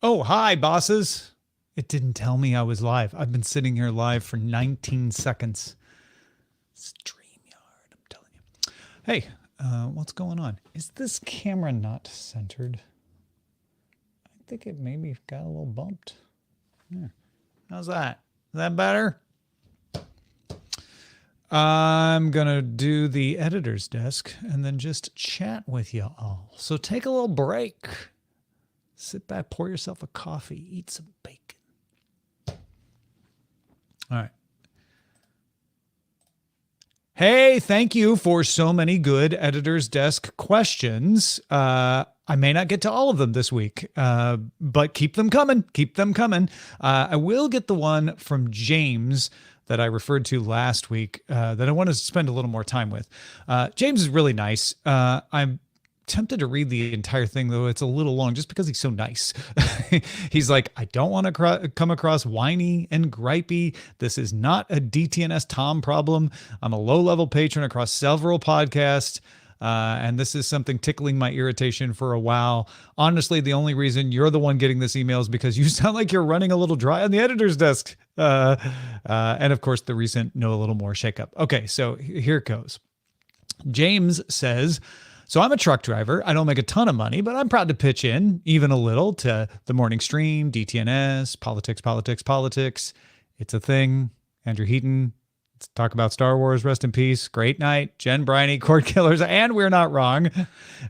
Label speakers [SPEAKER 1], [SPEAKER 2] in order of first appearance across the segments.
[SPEAKER 1] Oh, hi, bosses. It didn't tell me I was live. I've been sitting here live for 19 seconds. StreamYard, I'm telling you. Hey, what's going on? Is this camera not centered? I think it maybe got a little bumped. Yeah. How's that? Is that better? I'm going to do the editor's desk and then just chat with you all. So take a little break. Sit back, pour yourself a coffee, eat some bacon. All right. Hey, thank you for so many good editor's desk questions. I may not get to all of them this week, but keep them coming. Keep them coming. I will get the one from James that I referred to last week that I want to spend a little more time with. James is really nice. I'm tempted to read the entire thing, though it's a little long just because he's so nice. He's like, I don't want to come across whiny and gripey. This is not a DTNS Tom problem. I'm a low-level patron across several podcasts. And this is something tickling my irritation for a while. Honestly, the only reason you're the one getting this email is because you sound like you're running a little dry on the editor's desk. And of course, the recent Know a Little More shakeup. Okay, so here it goes. James says, so I'm a truck driver. I don't make a ton of money, but I'm proud to pitch in even a little to the morning stream, DTNS, politics. It's a thing. Andrew Heaton. Let's talk about Star Wars. Rest in peace. Great night. Jen Briney, Court Killers, and We're Not Wrong.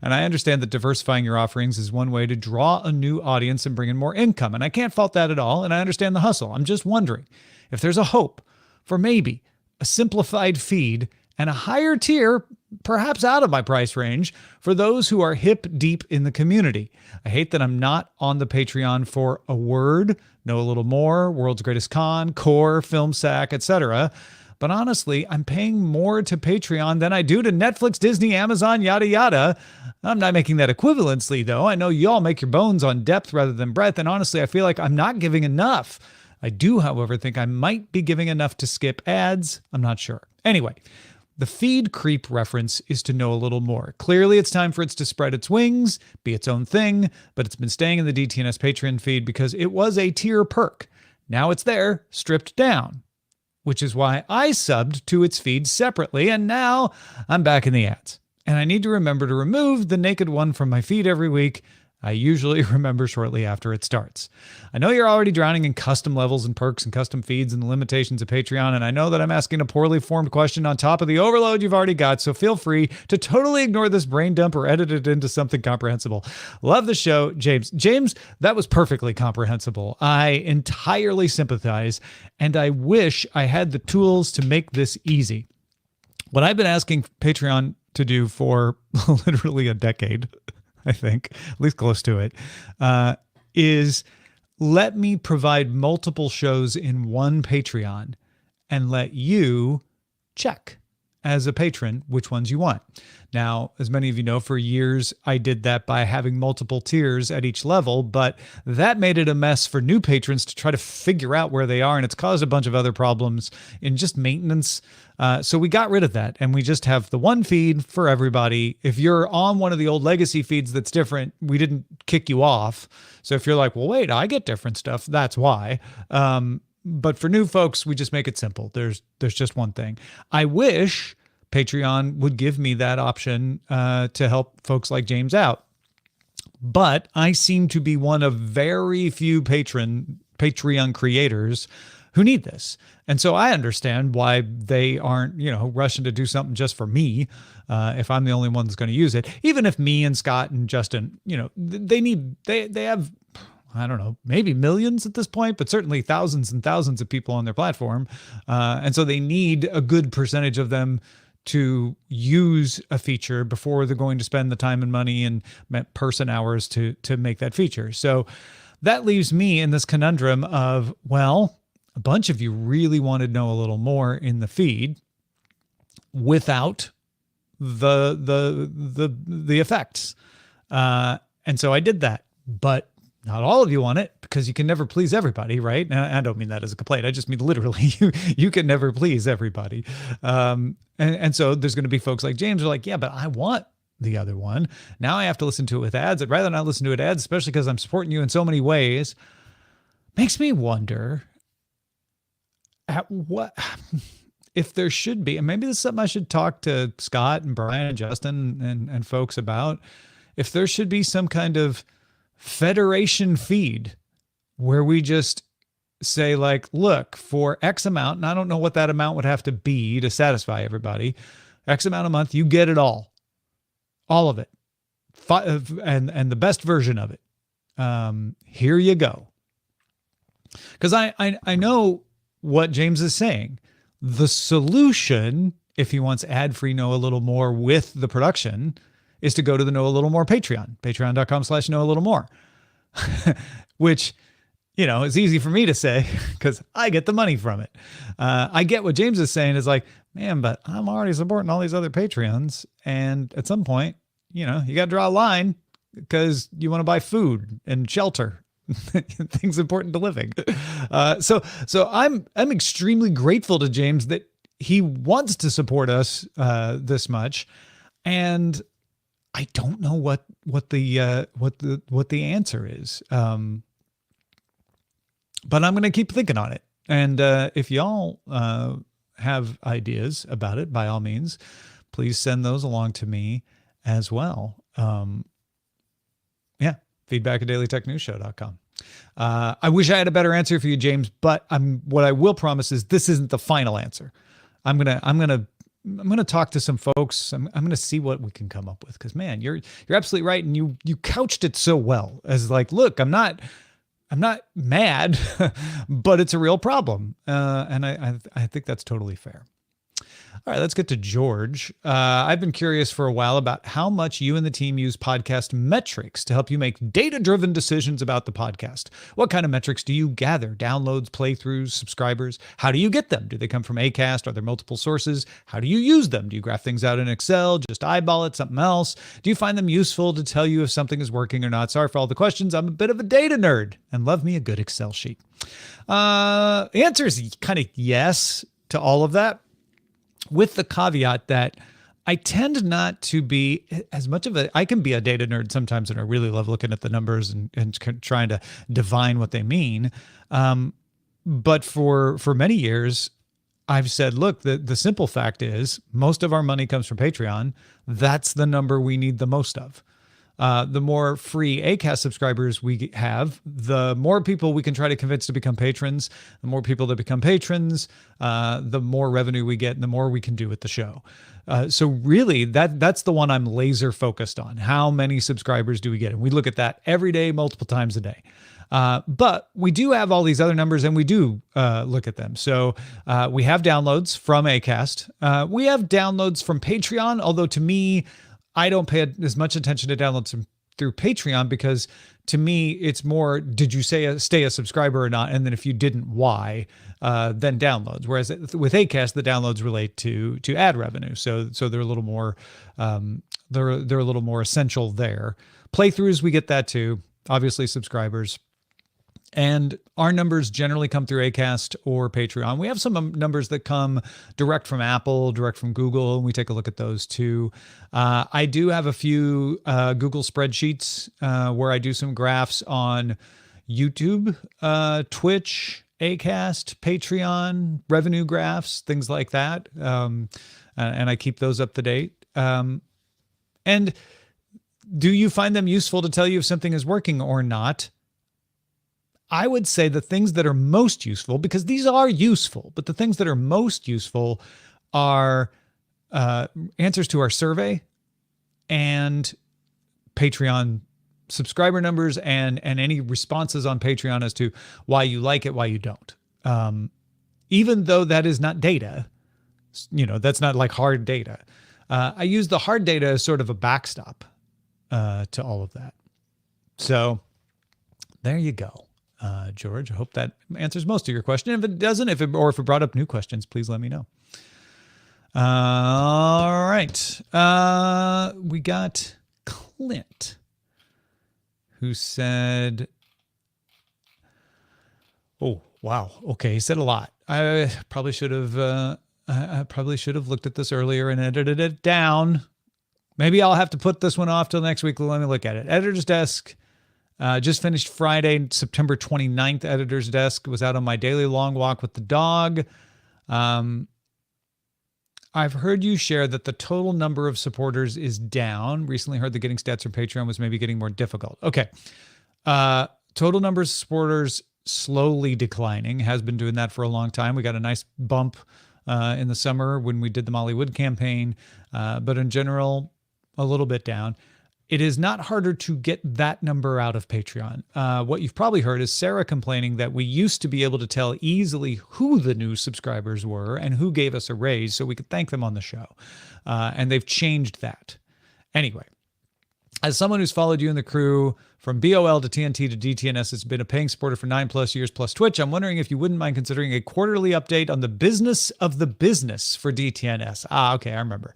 [SPEAKER 1] And I understand that diversifying your offerings is one way to draw a new audience and bring in more income. And I can't fault that at all. And I understand the hustle. I'm just wondering if there's a hope for maybe a simplified feed and a higher tier, perhaps out of my price range, for those who are hip deep in the community. I hate that I'm not on the Patreon for a word, Know a Little More, World's Greatest Con, Core, Film Sack, etc. But honestly, I'm paying more to Patreon than I do to Netflix, Disney, Amazon, yada, yada. I'm not making that equivalently, though. I know y'all make your bones on depth rather than breadth, and honestly, I feel like I'm not giving enough. I do, however, think I might be giving enough to skip ads. I'm not sure. Anyway, the feed creep reference is to Know a Little More. Clearly, it's time for it to spread its wings, be its own thing, but it's been staying in the DTNS Patreon feed because it was a tier perk. Now it's there, stripped down, which is why I subbed to its feed separately, and now I'm back in the ads. And I need to remember to remove the naked one from my feed every week. I usually remember shortly after it starts. I know you're already drowning in custom levels and perks and custom feeds and the limitations of Patreon, and I know that I'm asking a poorly formed question on top of the overload you've already got, so feel free to totally ignore this brain dump or edit it into something comprehensible. Love the show, James. James, that was perfectly comprehensible. I entirely sympathize, and I wish I had the tools to make this easy. What I've been asking Patreon to do for literally a decade, I think, at least close to it, is let me provide multiple shows in one Patreon and let you check as a patron which ones you want. Now, as many of you know, for years, I did that by having multiple tiers at each level, but that made it a mess for new patrons to try to figure out where they are, and it's caused a bunch of other problems in just maintenance. So we got rid of that, and we just have the one feed for everybody. If you're on one of the old legacy feeds that's different, we didn't kick you off. So if you're like, well, wait, I get different stuff, that's why. But for new folks, we just make it simple. There's just one thing. I wish Patreon would give me that option to help folks like James out. But I seem to be one of very few Patreon creators who need this. And so I understand why they aren't, rushing to do something just for me. If I'm the only one that's going to use it, even if me and Scott and Justin, they have, I don't know, maybe millions at this point, but certainly thousands and thousands of people on their platform. And so they need a good percentage of them to use a feature before they're going to spend the time and money and person hours to make that feature. So that leaves me in this conundrum of, well, a bunch of you really want to know a little more in the feed without the effects. And so I did that, but not all of you want it because you can never please everybody, right? Now, I don't mean that as a complaint. I just mean literally you can never please everybody. And so there's going to be folks like James who are like, yeah, but I want the other one. Now I have to listen to it with ads. I'd rather not listen to it with ads, especially because I'm supporting you in so many ways. Makes me wonder at what if there should be, and maybe this is something I should talk to Scott and Brian and Justin and folks about, if there should be some kind of federation feed where we just say like, look, for X amount, and I don't know what that amount would have to be to satisfy everybody, X amount a month, you get it all of it, and the best version of it. Here you go. Because I know what James is saying. The solution, if he wants ad-free Know a Little More with the production, is to go to the Know a Little More Patreon, patreon.com/Know a Little More, which, you know, is easy for me to say because I get the money from it. I get what James is saying is like, man, but I'm already supporting all these other Patreons. And at some point, you know, you got to draw a line because you want to buy food and shelter. Things important to living. So I'm extremely grateful to James that he wants to support us this much, and I don't know what the answer is. But I'm going to keep thinking on it. And if y'all have ideas about it, by all means, please send those along to me as well. Feedback at dailytechnewsshow.com. I wish I had a better answer for you, James, but what I will promise is this isn't the final answer. I'm gonna talk to some folks. I'm gonna see what we can come up with. Because man, you're absolutely right, and you couched it so well as like, look, I'm not mad, but it's a real problem, and I think that's totally fair. All right, let's get to George. I've been curious for a while about how much you and the team use podcast metrics to help you make data-driven decisions about the podcast. What kind of metrics do you gather? Downloads, playthroughs, subscribers? How do you get them? Do they come from Acast? Are there multiple sources? How do you use them? Do you graph things out in Excel? Just eyeball it? Something else? Do you find them useful to tell you if something is working or not? Sorry for all the questions. I'm a bit of a data nerd and love me a good Excel sheet. The answer is kind of yes to all of that, with the caveat that I tend not to be as much of I can be a data nerd sometimes, and I really love looking at the numbers and trying to divine what they mean. But for many years, I've said, look, the simple fact is most of our money comes from Patreon. That's the number we need the most of. The more free Acast subscribers we have, the more people we can try to convince to become patrons. The more people that become patrons, the more revenue we get and the more we can do with the show. So really, that's the one I'm laser focused on. How many subscribers do we get? And we look at that every day, multiple times a day. But we do have all these other numbers, and we do look at them. So we have downloads from Acast. We have downloads from Patreon, although to me, I don't pay as much attention to downloads through Patreon, because to me, it's more, did you stay a subscriber or not? And then if you didn't, why? Then downloads. Whereas with Acast, the downloads relate to ad revenue. So they're a little more, they're a little more essential there. Playthroughs, we get that too. Obviously subscribers. And our numbers generally come through Acast or Patreon. We have some numbers that come direct from Apple, direct from Google, and we take a look at those too. I do have a few Google spreadsheets where I do some graphs on YouTube, Twitch, Acast, Patreon, revenue graphs, things like that. And I keep those up to date. And do you find them useful to tell you if something is working or not? I would say the things that are most useful, because these are useful, but the things that are most useful are answers to our survey and Patreon subscriber numbers and any responses on Patreon as to why you like it, why you don't. Even though that is not data, that's not like hard data. I use the hard data as sort of a backstop to all of that. So there you go. George, I hope that answers most of your question. If it doesn't, if it brought up new questions, please let me know. All right. We got Clint, who said, oh, wow. Okay. He said a lot. I probably should have looked at this earlier and edited it down. Maybe I'll have to put this one off till next week. Let me look at it. Editor's Desk. Just finished Friday, September 29th. Editor's Desk. Was out on my daily long walk with the dog. I've heard you share that the total number of supporters is down. Recently heard that getting stats from Patreon was maybe getting more difficult. Okay. Total numbers of supporters slowly declining. Has been doing that for a long time. We got a nice bump in the summer when we did the Molly Wood campaign. But in general, a little bit down. It is not harder to get that number out of Patreon. What you've probably heard is Sarah complaining that we used to be able to tell easily who the new subscribers were and who gave us a raise so we could thank them on the show. And they've changed that. Anyway, as someone who's followed you and the crew from BOL to TNT to DTNS, has been a paying supporter for 9+ years plus Twitch, I'm wondering if you wouldn't mind considering a quarterly update on the business of the business for DTNS. Okay, I remember.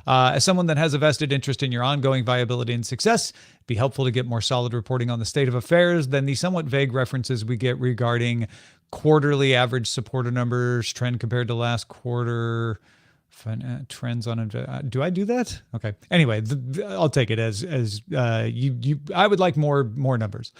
[SPEAKER 1] As someone that has a vested interest in your ongoing viability and success, it'd be helpful to get more solid reporting on the state of affairs than the somewhat vague references we get regarding quarterly average supporter numbers, trend compared to last quarter, trends on. Do I do that? Okay. Anyway, I'll take it as you. I would like more numbers.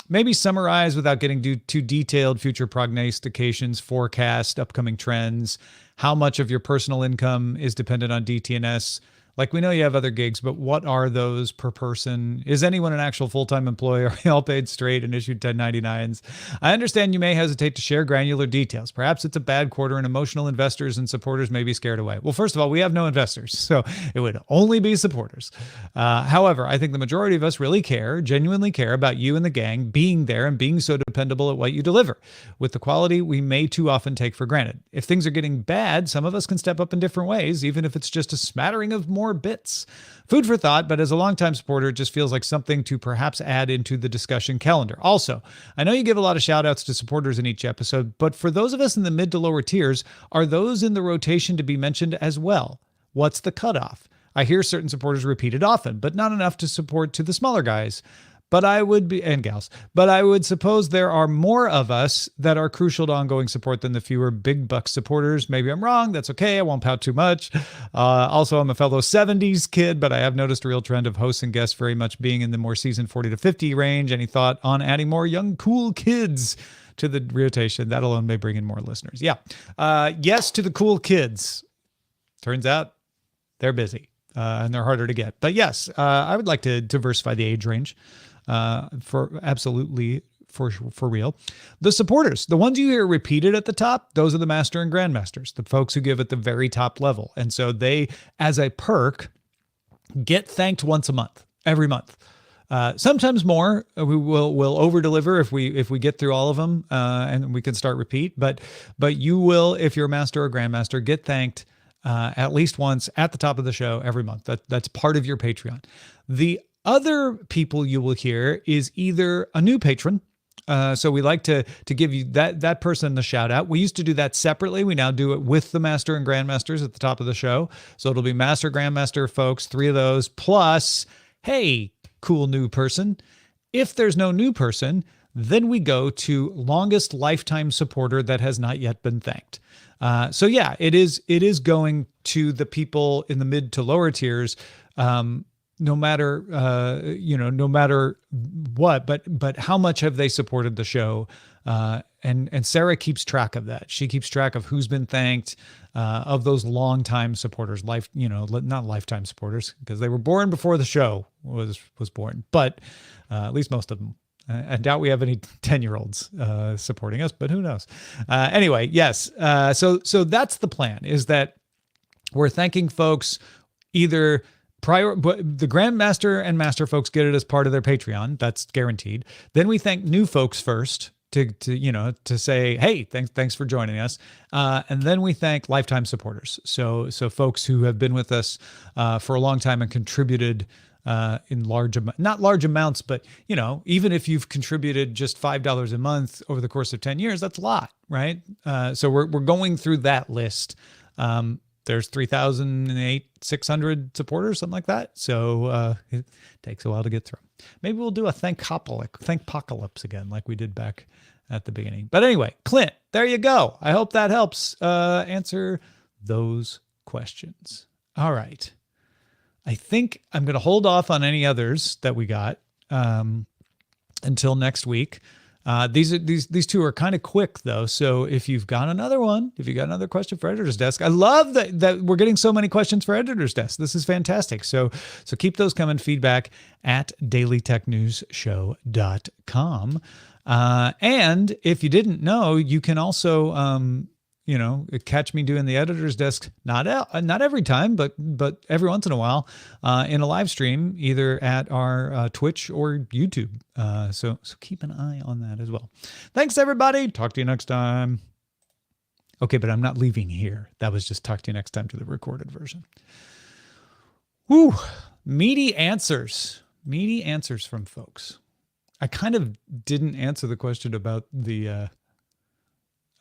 [SPEAKER 1] Maybe summarize without getting too detailed future prognostications, forecast, upcoming trends, how much of your personal income is dependent on DTNS. Like, we know you have other gigs, but what are those per person? Is anyone an actual full-time employee? Are you all paid straight and issued 1099s? I understand you may hesitate to share granular details. Perhaps it's a bad quarter and emotional investors and supporters may be scared away. Well, first of all, we have no investors, so it would only be supporters. However, I think the majority of us really genuinely care about you and the gang being there and being so dependable at what you deliver, with the quality we may too often take for granted. If things are getting bad, some of us can step up in different ways, even if it's just a smattering of more bits. Food for thought, but as a longtime supporter, it just feels like something to perhaps add into the discussion calendar. Also, I know you give a lot of shout outs to supporters in each episode, but for those of us in the mid to lower tiers, are those in the rotation to be mentioned as well? What's the cutoff? I hear certain supporters repeated often, but not enough to support to the smaller guys. But I would suppose there are more of us that are crucial to ongoing support than the fewer big buck supporters. Maybe I'm wrong. That's okay. I won't pout too much. Also, I'm a fellow 70s kid, but I have noticed a real trend of hosts and guests very much being in the more seasoned 40 to 50 range. Any thought on adding more young, cool kids to the rotation? That alone may bring in more listeners. Yeah. Yes to the cool kids. Turns out they're busy and they're harder to get. But yes, I would like to diversify the age range. For real. The supporters, the ones you hear repeated at the top, those are the master and grandmasters, the folks who give at the very top level. And so they, as a perk, get thanked once a month, every month. Sometimes more. We'll over deliver if we get through all of them, and we can start repeat. But you will, if you're a master or grandmaster, get thanked at least once at the top of the show every month. That's part of your Patreon. The other people you will hear is either a new patron. So we like to give you that person the shout out. We used to do that separately. We now do it with the master and grandmasters at the top of the show. So it'll be master, grandmaster folks, 3 of those, plus, hey, cool new person. If there's no new person, then we go to longest lifetime supporter that has not yet been thanked. So yeah, it is going to the people in the mid to lower tiers. No matter what, but how much have they supported the show? And Sarah keeps track of that. She keeps track of who's been thanked, of those longtime supporters, not lifetime supporters, because they were born before the show was born, but at least most of them. I doubt we have any 10-year-olds supporting us, but who knows? Anyway, yes. So that's the plan, is that we're thanking folks either but the Grandmaster and Master folks get it as part of their Patreon. That's guaranteed. Then we thank new folks first to say, hey, thanks for joining us. And then we thank lifetime supporters. So folks who have been with us for a long time and contributed in not large amounts, but even if you've contributed just $5 a month over the course of 10 years, that's a lot, right? So we're going through that list. There's 3,600 supporters, something like that. So it takes a while to get through. Maybe we'll do a thankpocalypse again, like we did back at the beginning. But anyway, Clint, there you go. I hope that helps answer those questions. All right. I think I'm going to hold off on any others that we got until next week. These two are kind of quick though. So if you've got another one, if you got another question for Editor's Desk, I love that we're getting so many questions for Editor's Desk. This is fantastic. So keep those coming. Feedback at dailytechnewsshow.com. And if you didn't know, you can also catch me doing the Editor's Desk, not every time, but every once in a while, in a live stream, either at our Twitch or YouTube. So keep an eye on that as well. Thanks, everybody. Talk to you next time. Okay, but I'm not leaving here. That was just talk to you next time to the recorded version. Woo, meaty answers from folks. I kind of didn't answer the question about the.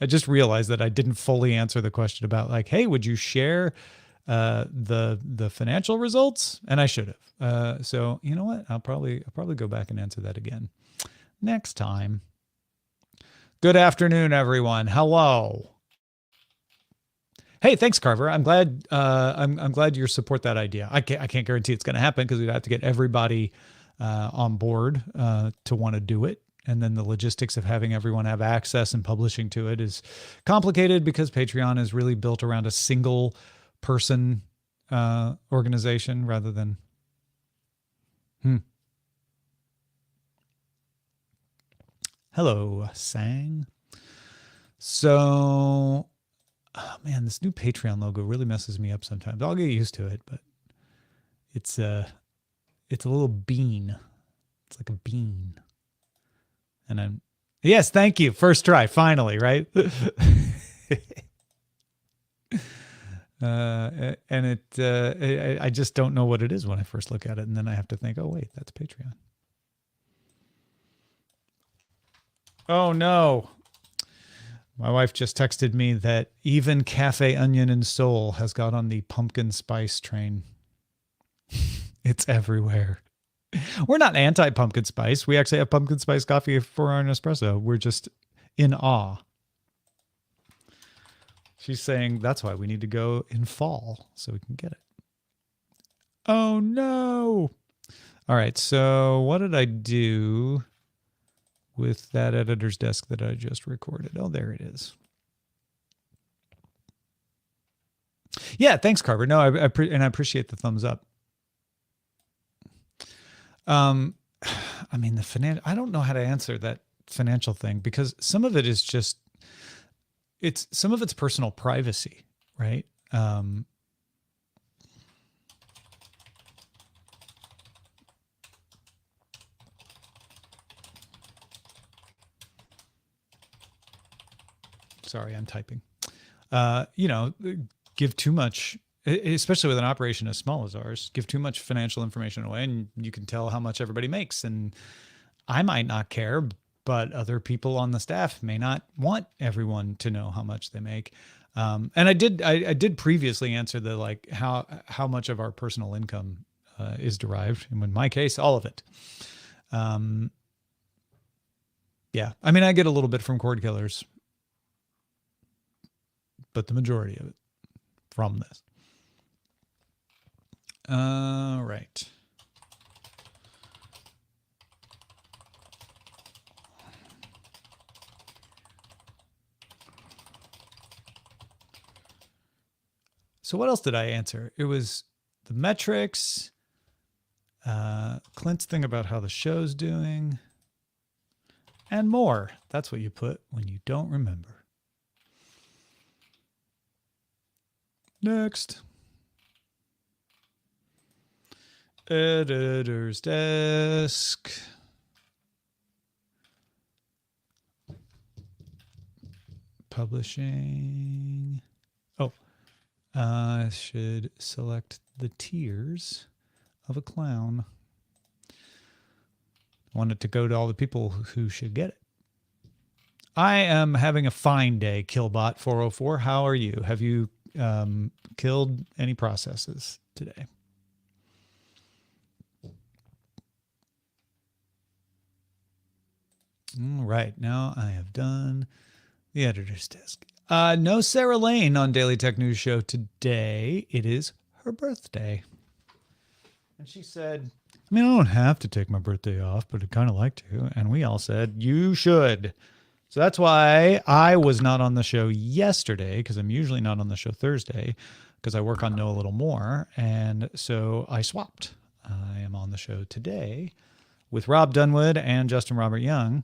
[SPEAKER 1] I just realized that I didn't fully answer the question about like, hey, would you share the financial results? And I should have. So you know what? I'll probably go back and answer that again next time. Good afternoon, everyone. Hello. Hey, thanks, Carver. I'm glad. I'm glad you support that idea. I can't guarantee it's going to happen because we'd have to get everybody on board to want to do it. And then the logistics of having everyone have access and publishing to it is complicated because Patreon is really built around a single person organization rather than. Hello, Sang. So, oh man, this new Patreon logo really messes me up sometimes. I'll get used to it, but it's a little bean. It's like a bean. And yes, thank you. First try, finally, right? And I just don't know what it is when I first look at it. And then I have to think, oh, wait, that's Patreon. Oh, no. My wife just texted me that even Cafe Onion and Soul has got on the pumpkin spice train. It's everywhere. We're not anti-pumpkin spice. We actually have pumpkin spice coffee for our Nespresso. We're just in awe. She's saying that's why we need to go in fall so we can get it. Oh, no. All right. So what did I do with that Editor's Desk that I just recorded? Oh, there it is. Yeah, thanks, Carver. No, I appreciate the thumbs up. I mean, I don't know how to answer that financial thing because some of it is just, some of it's personal privacy, right? Sorry, I'm typing. Give too much, especially with an operation as small as ours, give too much financial information away and you can tell how much everybody makes. And I might not care, but other people on the staff may not want everyone to know how much they make. And I did previously answer the, like, how much of our personal income is derived. And in my case, all of it. Yeah. I mean, I get a little bit from Cord Killers, but the majority of it from this. Right. So what else did I answer? It was the metrics, Clint's thing about how the show's doing, and more. That's what you put when you don't remember. Next. Editor's Desk. Publishing. Oh, I should select the tears of a clown. I want it to go to all the people who should get it. I am having a fine day, Killbot404. How are you? Have you killed any processes today? All right, now I have done the Editor's Desk. No Sarah Lane on Daily Tech News Show today. It is her birthday. And she said, I mean, I don't have to take my birthday off, but I'd kind of like to. And we all said, you should. So that's why I was not on the show yesterday, because I'm usually not on the show Thursday, because I work on Know a Little More. And so I swapped. I am on the show today with Rob Dunwood and Justin Robert Young.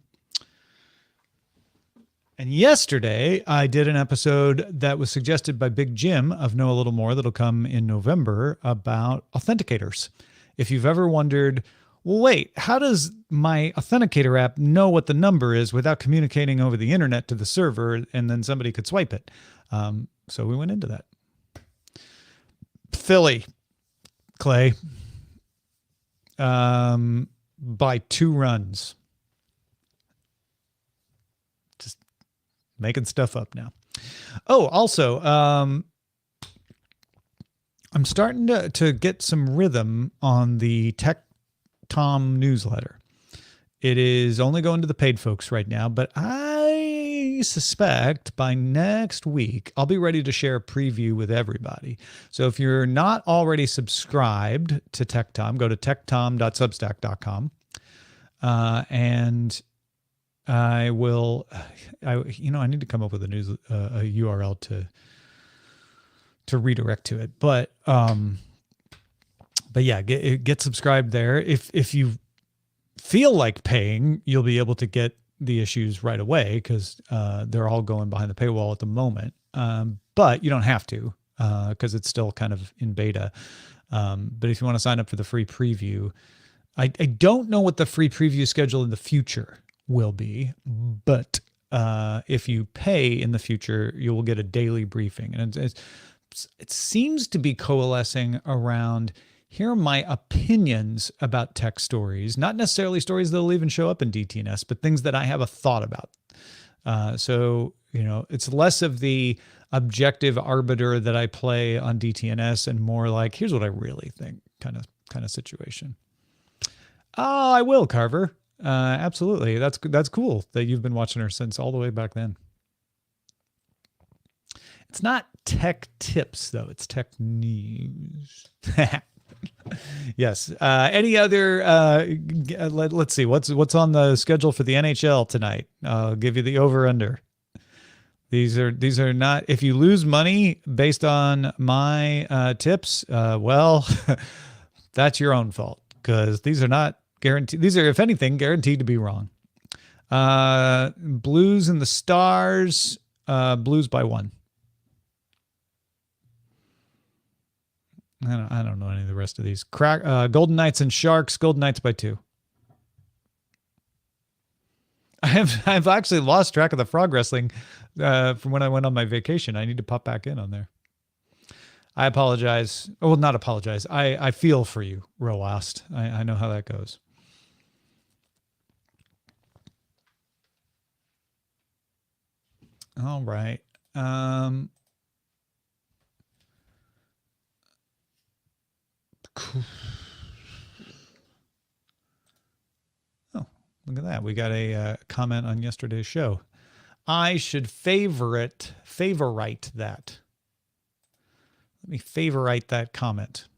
[SPEAKER 1] And yesterday, I did an episode that was suggested by Big Jim of Know a Little More that'll come in November about authenticators. If you've ever wondered, well, wait, how does my authenticator app know what the number is without communicating over the internet to the server and then somebody could swipe it? So we went into that. Philly, Clay, by 2 runs. Making stuff up now. Oh, also, I'm starting to get some rhythm on the Tech Tom newsletter. It is only going to the paid folks right now, but I suspect by next week, I'll be ready to share a preview with everybody. So if you're not already subscribed to Tech Tom, go to techtom.substack.com. And I will, I need to come up with a URL to redirect to it. But yeah, get subscribed there. If you feel like paying, you'll be able to get the issues right away because they're all going behind the paywall at the moment. But you don't have to because it's still kind of in beta. But if you want to sign up for the free preview, I don't know what the free preview schedule in the future will be, but if you pay in the future, you will get a daily briefing. And it seems to be coalescing around, here are my opinions about tech stories, not necessarily stories that'll even show up in DTNS, but things that I have a thought about. So, it's less of the objective arbiter that I play on DTNS and more like, here's what I really think kind of situation. Oh, I will, Carver. Absolutely. That's cool that you've been watching her since all the way back then. It's not tech tips though. It's tech news. Yes. Any other, let's see, what's on the schedule for the NHL tonight? I'll give you the over under. These are not, if you lose money based on my tips, well, that's your own fault because these are not guaranteed. These are, if anything, guaranteed to be wrong. Blues and the Stars, Blues by 1. I don't know any of the rest of these. Golden Knights and Sharks, Golden Knights by 2. I've actually lost track of the frog wrestling from when I went on my vacation. I need to pop back in on there. I apologize. Well, not apologize. I feel for you, Roast. I know how that goes. All right. Cool. Oh, look at that. We got a comment on yesterday's show. I should favorite that. Let me favorite that comment.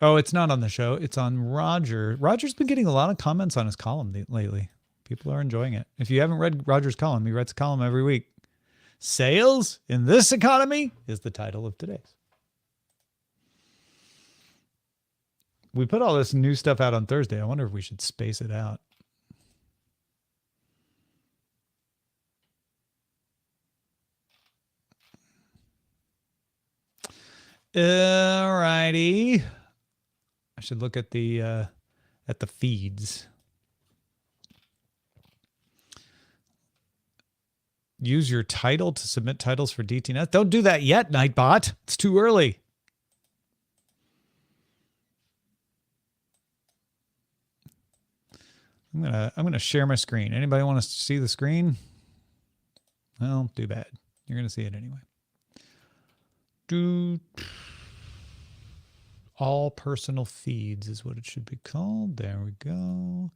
[SPEAKER 1] Oh, it's not on the show. It's on Roger. Roger's been getting a lot of comments on his column lately. People are enjoying it. If you haven't read Roger's column, he writes a column every week. Sales in this economy is the title of today's. We put all this new stuff out on Thursday. I wonder if we should space it out. All righty. I should look at the feeds. Use your title to submit titles for DTNet. Don't do that yet, Nightbot. It's too early. I'm gonna share my screen. Anybody want to see the screen? Well, too bad. You're gonna see it anyway. All personal feeds is what it should be called. There we go.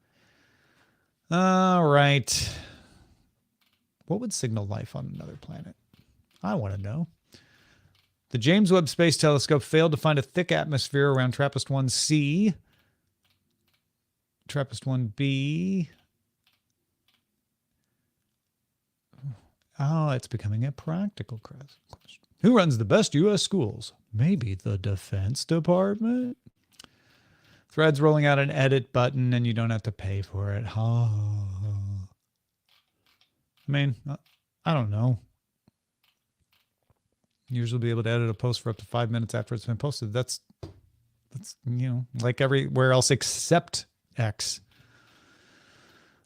[SPEAKER 1] All right. What would signal life on another planet? I want to know. The James Webb Space Telescope failed to find a thick atmosphere around TRAPPIST-1c. TRAPPIST-1b. Oh, it's becoming a practical question. Who runs the best U.S. schools? Maybe the Defense Department? Thread's rolling out an edit button and you don't have to pay for it. I mean, I don't know. Users will be able to edit a post for up to 5 minutes after it's been posted. That's like everywhere else except X.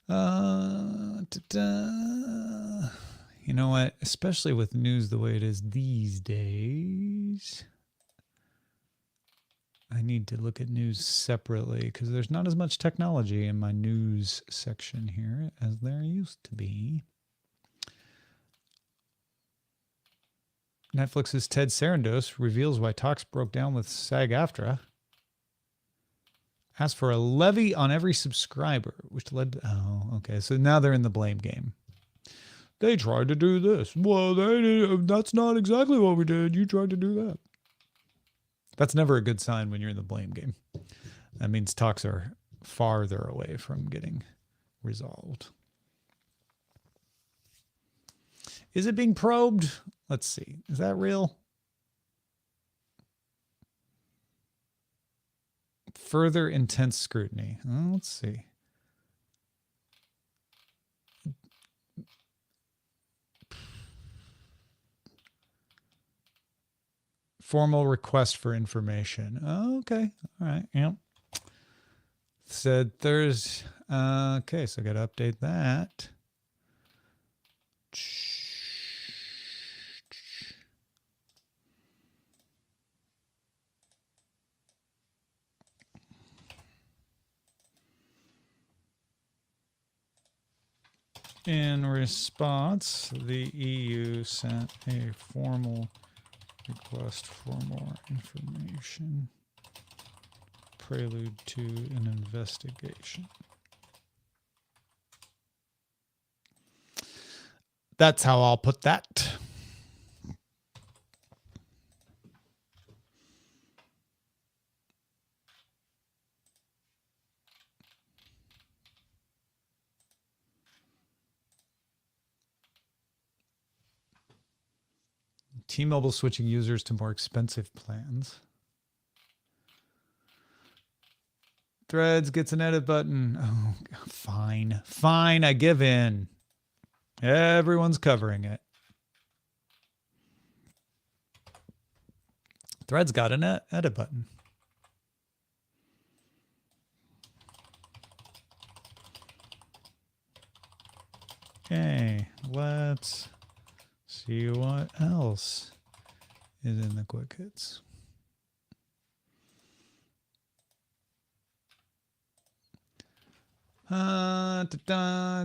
[SPEAKER 1] You know what? Especially with news the way it is these days, I need to look at news separately because there's not as much technology in my news section here as there used to be. Netflix's Ted Sarandos reveals why talks broke down with SAG-AFTRA. Asked for a levy on every subscriber, which led to, okay. So now they're in the blame game. They tried to do this. Well, that's not exactly what we did. You tried to do that. That's never a good sign when you're in the blame game. That means talks are farther away from getting resolved. Is it being probed? Let's see. Is that real? Further intense scrutiny. Let's see. Formal request for information. Okay. All right. Yep. Said Thursday. Okay. So I got to update that. In response, the EU sent a formal request for more information, prelude to an investigation. That's how I'll put that. T-Mobile switching users to more expensive plans. Threads gets an edit button. Oh, fine. Fine, I give in. Everyone's covering it. Threads got an edit button. Okay, let's see what else is in the quick hits.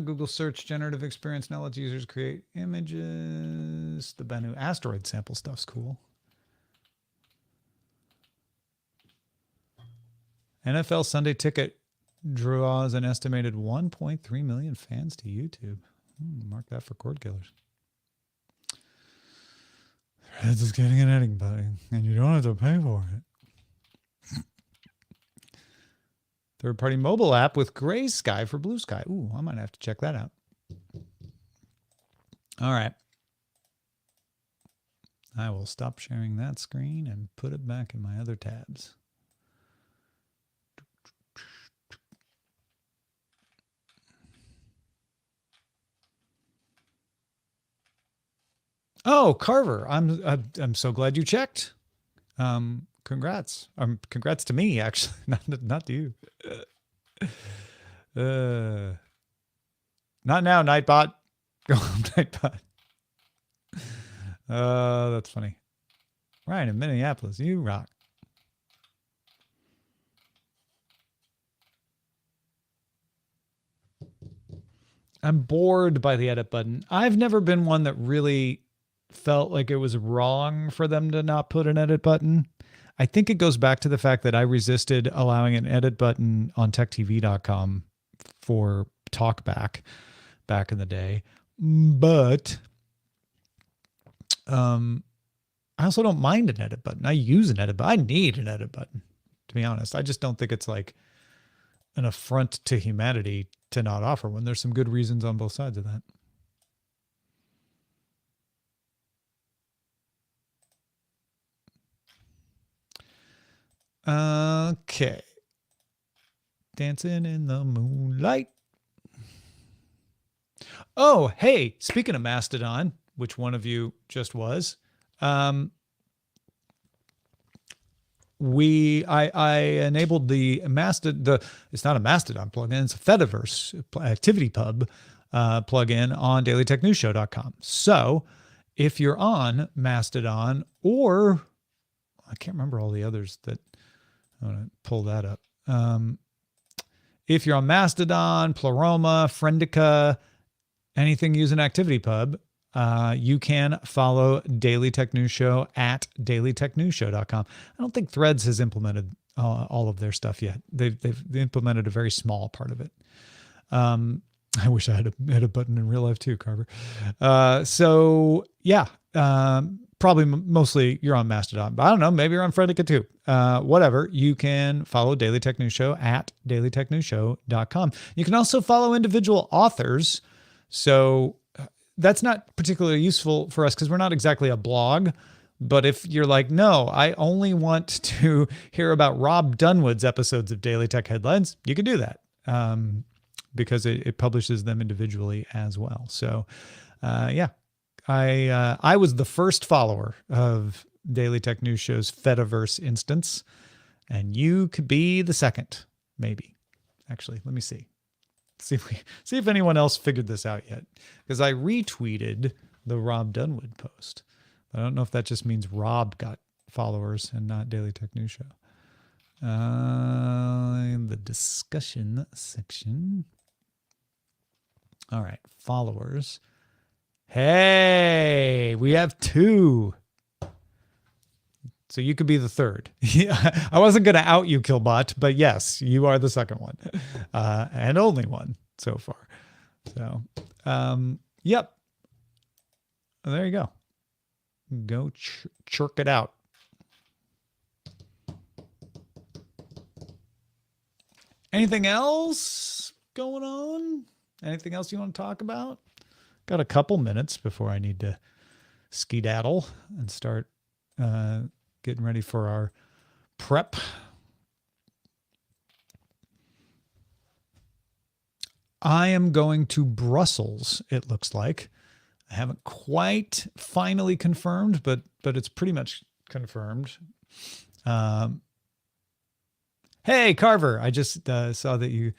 [SPEAKER 1] Google search generative experience now lets users create images. The Bennu asteroid sample stuff's cool. NFL Sunday Ticket draws an estimated 1.3 million fans to YouTube. Mark that for cord killers. Threads is getting an editing button, and you don't have to pay for it. Third-party mobile app with gray sky for blue sky. Ooh, I might have to check that out. All right. I will stop sharing that screen and put it back in my other tabs. Oh, Carver, I'm so glad you checked. Congrats. Congrats to me, actually, not to you. Not now, Nightbot. Go on, Nightbot. That's funny. Ryan in Minneapolis, you rock. I'm bored by the edit button. I've never been one that really felt like it was wrong for them to not put an edit button. I think it goes back to the fact that I resisted allowing an edit button on techtv.com for talkback back in the day. But I I also don't mind an edit button. I use an edit button. I need an edit button, to be honest. I just don't think it's like an affront to humanity to not offer one. There's some good reasons on both sides of that. Okay. Dancing in the moonlight. Oh, hey, speaking of Mastodon, which one of you just was, I enabled the Mastodon, it's not a Mastodon plugin, it's a Fediverse activity pub plugin on dailytechnewsshow.com. So if you're on Mastodon, or I can't remember all the others that I want to pull that up. If you're on Mastodon, Pleroma, Friendica, anything using ActivityPub, you can follow Daily Tech News Show at dailytechnewsshow.com. I don't think Threads has implemented all of their stuff yet. They've implemented a very small part of it. I wish I had a button in real life too, Carver. So yeah, probably mostly you're on Mastodon, but I don't know, maybe you're on Friendica too. Whatever, you can follow Daily Tech News Show at dailytechnewsshow.com. You can also follow individual authors. So that's not particularly useful for us because we're not exactly a blog. But if you're like, no, I only want to hear about Rob Dunwood's episodes of Daily Tech Headlines, you can do that because it publishes them individually as well. So yeah, I was the first follower of Daily Tech News Show's Fediverse instance, and you could be the second, maybe. Actually, let me see. See if anyone else figured this out yet, because I retweeted the Rob Dunwood post. I don't know if that just means Rob got followers and not Daily Tech News Show. In the discussion section. All right, followers. Hey, we have 2. So you could be the third. Yeah, I wasn't going to out you, Killbot, but yes, you are the second one and only one so far. So, yep. There you go. Go chirk it out. Anything else going on? Anything else you want to talk about? Got a couple minutes before I need to skedaddle and start getting ready for our prep. I am going to Brussels, it looks like. I haven't quite finally confirmed, but it's pretty much confirmed. Hey, Carver, I just saw that you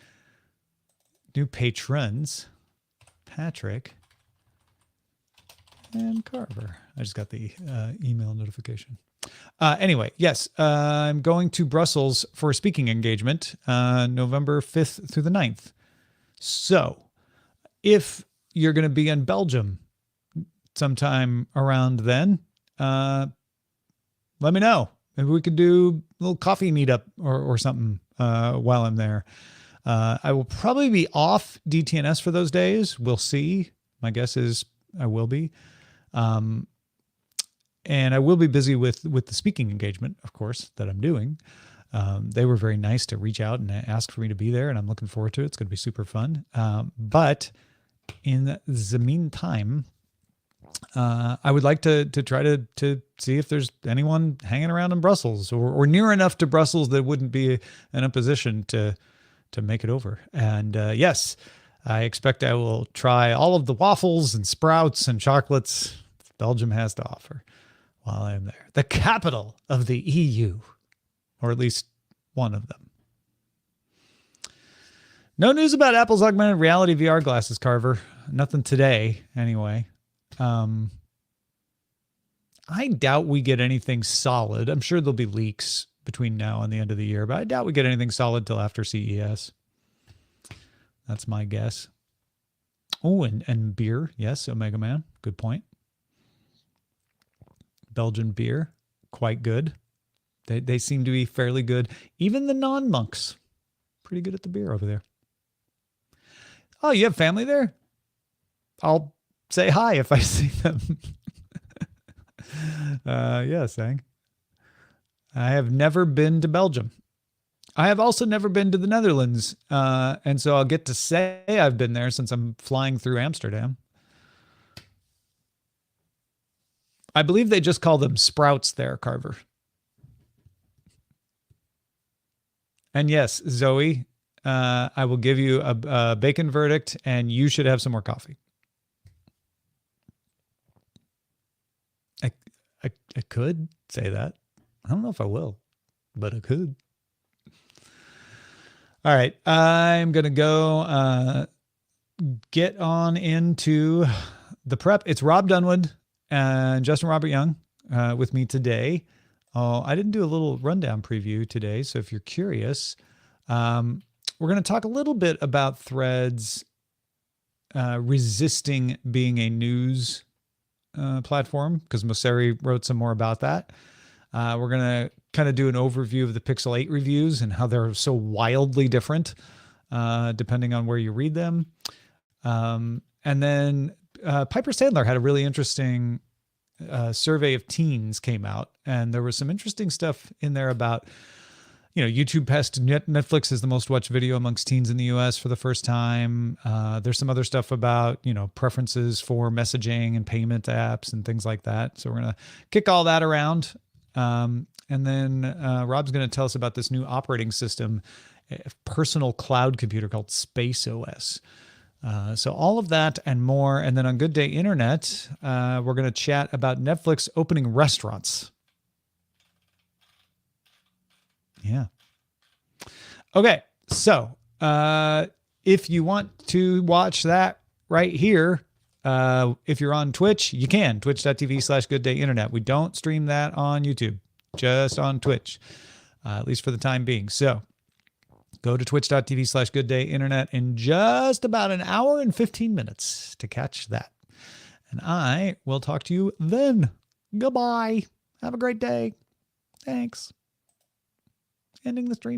[SPEAKER 1] new patrons, Patrick and Carver. I just got the email notification. Anyway, yes, I'm going to Brussels for a speaking engagement November 5th through the 9th. So if you're going to be in Belgium sometime around then, let me know. Maybe we could do a little coffee meetup or something while I'm there. I will probably be off DTNS for those days. We'll see. My guess is I will be. And I will be busy with the speaking engagement, of course, that I'm doing. They were very nice to reach out and ask for me to be there, and I'm looking forward to it. It's going to be super fun. But in the meantime, I would like to try to see if there's anyone hanging around in Brussels or near enough to Brussels that wouldn't be in a position to make it over. And yes, I expect I will try all of the waffles and sprouts and chocolates Belgium has to offer while I'm there. The capital of the EU, or at least one of them. No news about Apple's augmented reality VR glasses, Carver. Nothing today, anyway. I doubt we get anything solid. I'm sure there'll be leaks between now and the end of the year, but I doubt we get anything solid till after CES. That's my guess. Oh, and beer. Yes, Omega Man. Good point. Belgian beer. Quite good. They seem to be fairly good. Even the non-monks. Pretty good at the beer over there. Oh, you have family there? I'll say hi if I see them. Yeah, Sang. I have never been to Belgium. I have also never been to the Netherlands. And so I'll get to say I've been there since I'm flying through Amsterdam. I believe they just call them sprouts there, Carver. And yes, Zoe, I will give you a bacon verdict, and you should have some more coffee. I could say that. I don't know if I will, but I could. All right, I'm gonna go get on into the prep. It's Rob Dunwood and Justin Robert Young with me today. Oh, I didn't do a little rundown preview today, so if you're curious, we're going to talk a little bit about Threads resisting being a news platform, because Mosseri wrote some more about that. We're going to kind of do an overview of the Pixel 8 reviews and how they're so wildly different depending on where you read them. And then Piper Sandler had a really interesting survey of teens came out, and there was some interesting stuff in there about, YouTube passed Netflix is the most watched video amongst teens in the US for the first time. There's some other stuff about, preferences for messaging and payment apps and things like that. So we're going to kick all that around. And then Rob's going to tell us about this new operating system, a personal cloud computer called Space OS. So all of that and more. And then on Good Day Internet, we're going to chat about Netflix opening restaurants. Yeah. Okay. So if you want to watch that right here, if you're on Twitch, you can. Twitch.tv/gooddayinternet. We don't stream that on YouTube, just on Twitch, at least for the time being. So go to twitch.tv/gooddayinternet in just about an hour and 15 minutes to catch that. And I will talk to you then. Goodbye. Have a great day. Thanks. Ending the stream.